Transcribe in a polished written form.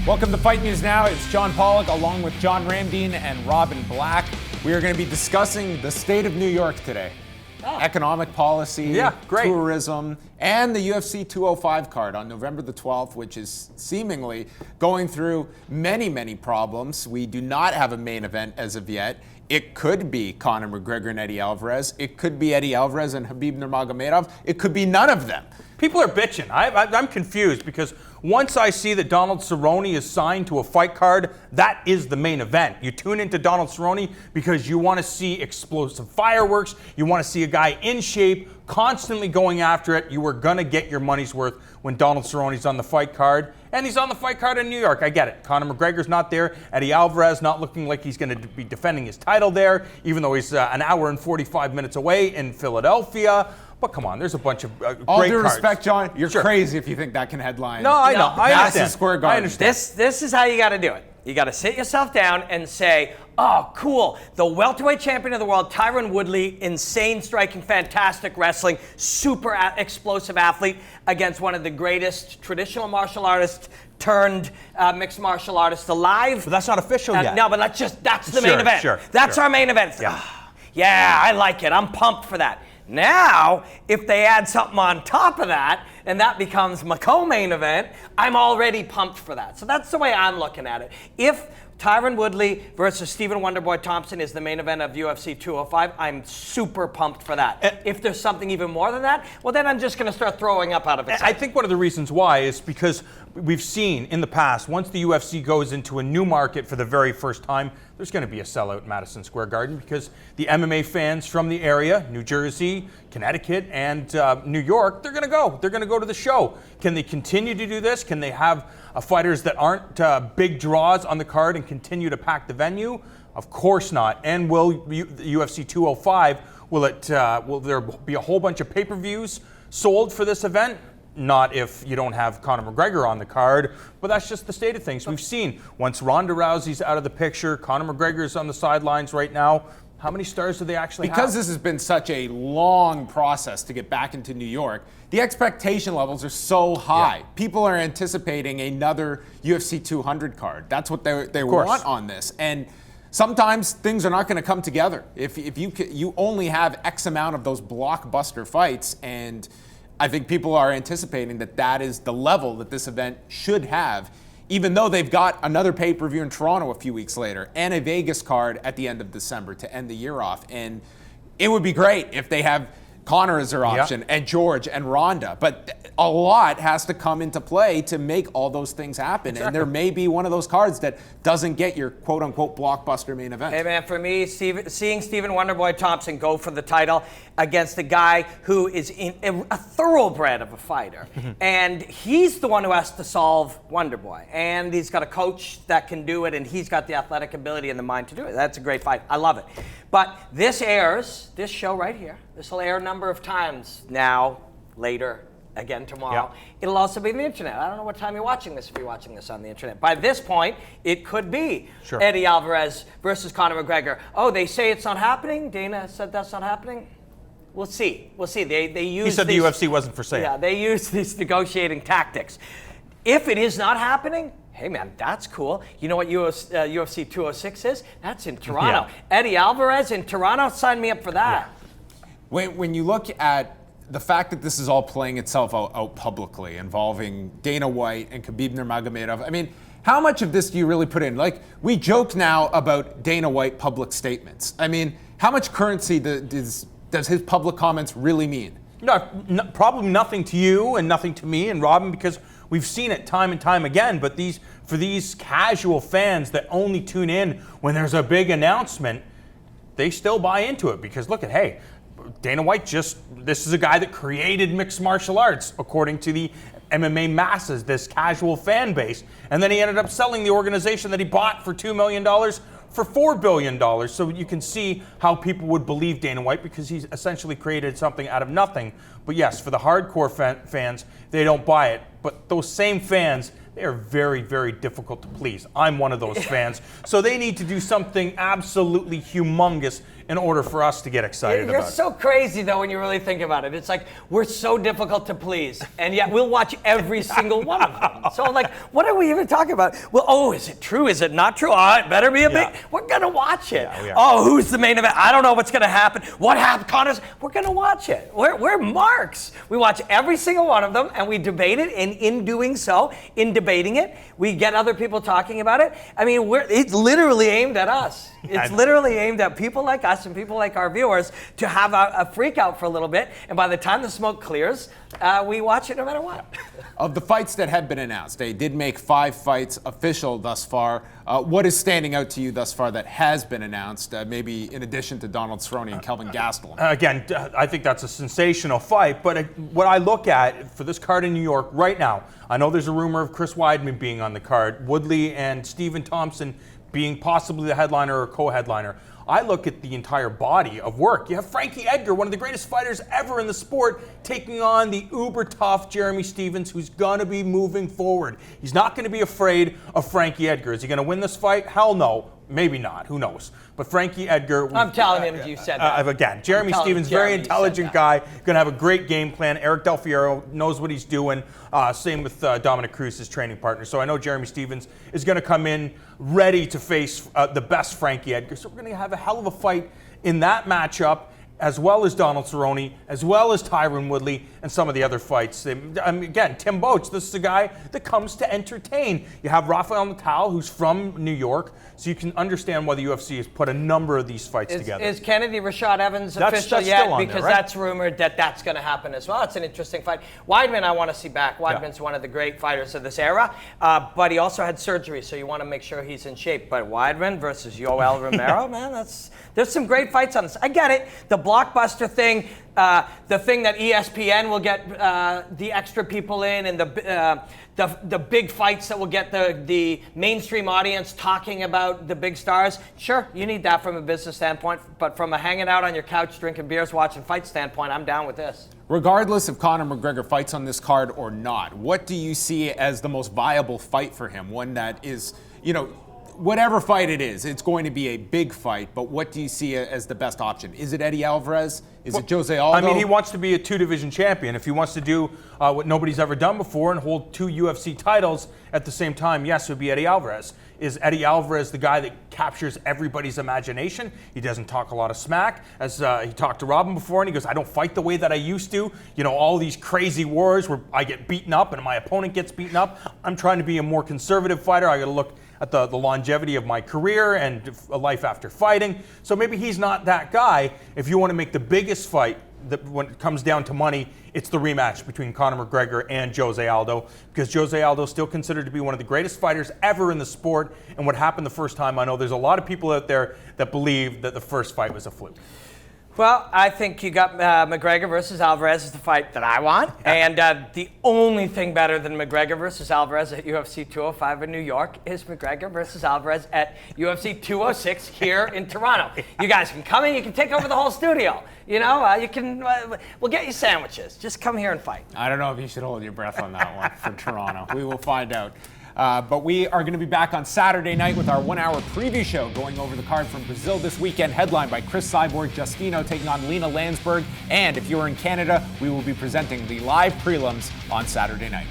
Welcome to Fight News Now. It's John Pollock along with John Ramdeen and Robin Black. We are going to be discussing the state of New York today. Economic policy, tourism, and the UFC 205 card on November the 12th, which is seemingly going through many problems. We do not have a main event as of yet. It could be Conor McGregor and Eddie Alvarez. It could be Eddie Alvarez and Khabib Nurmagomedov. It could be none of them. People are bitching. I'm confused because once I see that Donald Cerrone is signed to a fight card, that is the main event. You tune into Donald Cerrone because you want to see explosive fireworks. You want to see a guy in shape, constantly going after it. You are going to get your money's worth when Donald Cerrone's on the fight card. And he's on the fight card in New York. I get it. Conor McGregor's not there. Eddie Alvarez not looking like he's going to be defending his title there, even though he's an hour and 45 minutes away in Philadelphia. But come on, there's a bunch of great All due cards. respect, John, you're crazy if you think that can headline. No, I know. I Madison understand. Square Garden. I understand. This is how you got to do it. You got to sit yourself down and say, oh, cool. The welterweight champion of the world, Tyron Woodley, insane striking, fantastic wrestling, super explosive athlete against one of the greatest traditional martial artists turned mixed martial artists alive. But that's not official yet. No, but that's the main event. That's our main event. Yeah, I like it. I'm pumped for that. Now, if they add something on top of that, and that becomes my co-main event, I'm already pumped for that. So that's the way I'm looking at it. If Tyron Woodley versus Stephen Wonderboy Thompson is the main event of UFC 205, I'm super pumped for that. If there's something even more than that, well, then I'm just going to start throwing up out of it. I think one of the reasons why is because we've seen in the past, once the UFC goes into a new market for the very first time, there's going to be a sellout in Madison Square Garden because the MMA fans from the area, New Jersey, Connecticut, and New York, they're going to go. They're going to go to the show. Can they continue to do this? Can they have fighters that aren't big draws on the card and continue to pack the venue? Of course not. And will UFC 205, will there be a whole bunch of pay-per-views sold for this event? Not if you don't have Conor McGregor on the card, but that's just the state of things. We've seen once Ronda Rousey's out of the picture, Conor McGregor's on the sidelines right now. How many stars do they actually have? Because this has been such a long process to get back into New York, the expectation levels are so high. Yeah. People are anticipating another UFC 200 card. That's what they want on this. And sometimes things are not going to come together. If you only have X amount of those blockbuster fights, and I think people are anticipating that is the level that this event should have, even though they've got another pay-per-view in Toronto a few weeks later and a Vegas card at the end of December to end the year off. And it would be great if they have Conor as their option and George and Ronda. But a lot has to come into play to make all those things happen. Exactly. And there may be one of those cards that doesn't get your quote-unquote blockbuster main event. Hey, man, for me, seeing Stephen Wonderboy Thompson go for the title against a guy who is a thoroughbred of a fighter. And he's the one who has to solve Wonderboy. And he's got a coach that can do it, and he's got the athletic ability and the mind to do it. That's a great fight. I love it. But this show right here, this will air a number of times now, later, again tomorrow. It'll also be on the internet. I don't know what time you're watching this if you're watching this on the internet. By this point, it could be Eddie Alvarez versus Conor McGregor. Oh, they say it's not happening? Dana said that's not happening? We'll see. They use He said the UFC wasn't for sale. Yeah, they use these negotiating tactics. If it is not happening, hey man, that's cool. You know what UFC 206 is? That's in Toronto. Eddie Alvarez in Toronto, sign me up for that. When you look at the fact that this is all playing itself out publicly, involving Dana White and Khabib Nurmagomedov, I mean, how much of this do you really put in? Like, we joke now about Dana White public statements. I mean, how much currency does his public comments really mean? No, probably nothing to you and nothing to me and Robin, because we've seen it time and time again. But for these casual fans that only tune in when there's a big announcement, they still buy into it because look at, hey, Dana White this is a guy that created mixed martial arts, according to the MMA masses, this casual fan base. And then he ended up selling the organization that he bought for $2 million for $4 billion. So you can see how people would believe Dana White because he's essentially created something out of nothing. But yes, for the hardcore fans, they don't buy it. But those same fans, they are very, very difficult to please. I'm one of those fans. So they need to do something absolutely humongous in order for us to get excited You're about it. so crazy, though, when you really think about it. It's like we're so difficult to please, and yet we'll watch every single one of them. So, like, what are we even talking about? Well, oh, is it true? Is it not true? Oh, it better be a big. We're going to watch it. Yeah, we are. Oh, who's the main event? I don't know what's going to happen. What happened? Connor's. We're going to watch it. We're marks. We watch every single one of them, and we debate it, and in doing so, in debating it, we get other people talking about it. I mean, it's literally aimed at us. It's literally aimed at people like us and people like our viewers to have a freak out for a little bit. And by the time the smoke clears, we watch it no matter what. Of the fights that have been announced, they did make 5 fights official thus far. What is standing out to you thus far that has been announced, maybe in addition to Donald Cerrone and Kelvin Gastelum? Again, I think that's a sensational fight, but what I look at for this card in New York right now, I know there's a rumor of Chris Weidman being on the card, Woodley and Stephen Thompson being possibly the headliner or co-headliner. I look at the entire body of work. You have Frankie Edgar, one of the greatest fighters ever in the sport, taking on the uber tough Jeremy Stephens, who's gonna be moving forward. He's not gonna be afraid of Frankie Edgar. Is he gonna win this fight? Hell no. Maybe not. Who knows? But Frankie Edgar. I'm telling him you said that. Again, Jeremy Stephens, very intelligent guy, going to have a great game plan. Eric Del Fiero knows what he's doing. Same with Dominic Cruz, his training partner. So I know Jeremy Stephens is going to come in ready to face the best Frankie Edgar. So we're going to have a hell of a fight in that matchup, as well as Donald Cerrone, as well as Tyron Woodley, and some of the other fights. Again, Tim Boetsch, this is a guy that comes to entertain. You have Rafael Natal, who's from New York, so you can understand why the UFC has put a number of these fights together. Is Kennedy Rashad Evans official that's yet? still on Because there, right? that's rumored that that's going to happen as well. It's an interesting fight. Weidman, I want to see back. Weidman's one of the great fighters of this era, but he also had surgery, so you want to make sure he's in shape. But Weidman versus Yoel Romero, man, there's some great fights on this. I get it. The blockbuster thing, the thing that ESPN will get the extra people in, and the big fights that will get the mainstream audience talking about the big stars. Sure, you need that from a business standpoint, but from a hanging out on your couch, drinking beers, watching fights standpoint, I'm down with this. Regardless if Conor McGregor fights on this card or not, what do you see as the most viable fight for him? One that is, whatever fight it is, it's going to be a big fight, but what do you see as the best option? Is it Eddie Alvarez? Is it Jose Aldo? I mean, he wants to be a 2-division champion. If he wants to do what nobody's ever done before and hold 2 UFC titles at the same time, yes, it would be Eddie Alvarez. Is Eddie Alvarez the guy that captures everybody's imagination? He doesn't talk a lot of smack. As he talked to Robin before, and he goes, I don't fight the way that I used to. All these crazy wars where I get beaten up and my opponent gets beaten up. I'm trying to be a more conservative fighter. I got to look at the longevity of my career and a life after fighting. So maybe he's not that guy. If you want to make the biggest fight, when it comes down to money, it's the rematch between Conor McGregor and Jose Aldo, because Jose Aldo is still considered to be one of the greatest fighters ever in the sport. And what happened the first time, I know there's a lot of people out there that believe that the first fight was a fluke. Well, I think you got McGregor versus Alvarez is the fight that I want. And the only thing better than McGregor versus Alvarez at UFC 205 in New York is McGregor versus Alvarez at UFC 206 here in Toronto. You guys can come in, you can take over the whole studio. You can, we'll get you sandwiches. Just come here and fight. I don't know if you should hold your breath on that one for Toronto. We will find out. But we are going to be back on Saturday night with our 1-hour preview show going over the card from Brazil this weekend, headlined by Chris Cyborg Justino taking on Lena Landsberg. And if you're in Canada, we will be presenting the live prelims on Saturday night.